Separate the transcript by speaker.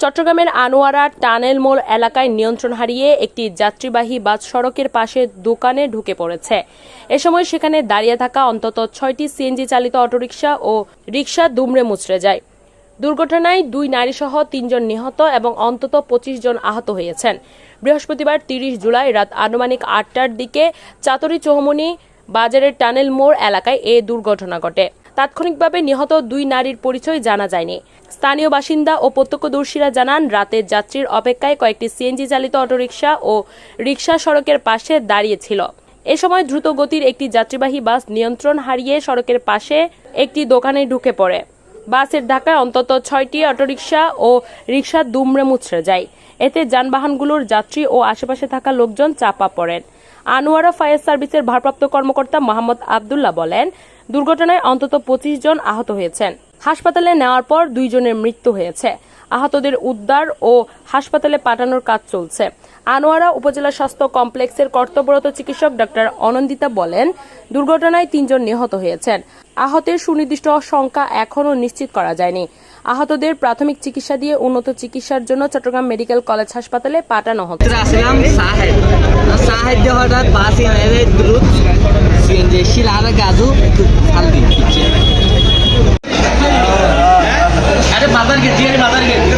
Speaker 1: চট্টগ্রামের আনোয়ারা টানেল মোড় এলাকায় নিয়ন্ত্রণ হারিয়ে একটি যাত্রীবাহী বাস সড়কের পাশে দোকানে ঢুকে পড়েছে। এ সময় সেখানে দাঁড়িয়ে থাকা অন্তত ৬টি সিএনজি চালিত অটোরিকশা ও রিকশা দুমড়ে মুচড়ে যায়। দুর্ঘটনায় ২ নারীসহ ৩ জন নিহত এবং অন্তত ২৫ জন আহত হয়েছেন। বৃহস্পতিবার ৩০ জুলাই রাত আনুমানিক ৮টার দিকে চাতরি চৌমুহনী বাজারের টানেল মোড় এলাকায় এ দুর্ঘটনা ঘটে। তাৎক্ষণিকভাবে নিহত ২ নারীর পরিচয় জানা যায়নি। স্থানীয় বাসিন্দা ও প্রত্যক্ষদর্শীরা জানান, রাতে যাত্রীর অপেক্ষায় কয়েকটি সিএনজি চালিত অটোরিকশা ও রিকশা সড়কের পাশে দাঁড়িয়েছিল। এ সময় দ্রুত গতির একটি যাত্রীবাহী বাস নিয়ন্ত্রণ হারিয়ে সড়কের পাশে একটি দোকানে ঢুকে পড়ে। বাসের ধাক্কায় অন্তত ৬টি অটোরিকশা ও রিকশা দুমড়ে মুচড়ে যায়। এতে যানবাহনগুলোর যাত্রী ও আশেপাশে থাকা লোকজন চাপা পড়েন। আনোয়ারা ফায়ার সার্ভিসের ভারপ্রাপ্ত কর্মকর্তা মোহাম্মদ আবদুল্লাহ বলেন, দুর্ঘটনায় অন্তত ২৫ জন আহত হয়েছেন। হাসপাতালে নেওয়ার পর ২ জনের মৃত্যু হয়েছে। আহতদের উদ্ধার ও হাসপাতালে পাঠানোর কাজ চলছে। আনোয়ারা উপজেলা স্বাস্থ্য কমপ্লেক্সের কর্তব্যরত চিকিৎসক ডক্টর অনন্দিতা বলেন, দুর্ঘটনায় ৩ জন নিহত হয়েছেন। আহতের সুনির্দিষ্ট সংখ্যা এখনও নিশ্চিত করা যায়নি। আহতদের প্রাথমিক চিকিৎসা দিয়ে উন্নত চিকিৎসার জন্য চট্টগ্রাম মেডিকেল কলেজ হাসপাতালে পাঠানো হচ্ছে।
Speaker 2: বাজার গেছি বাজার গেছি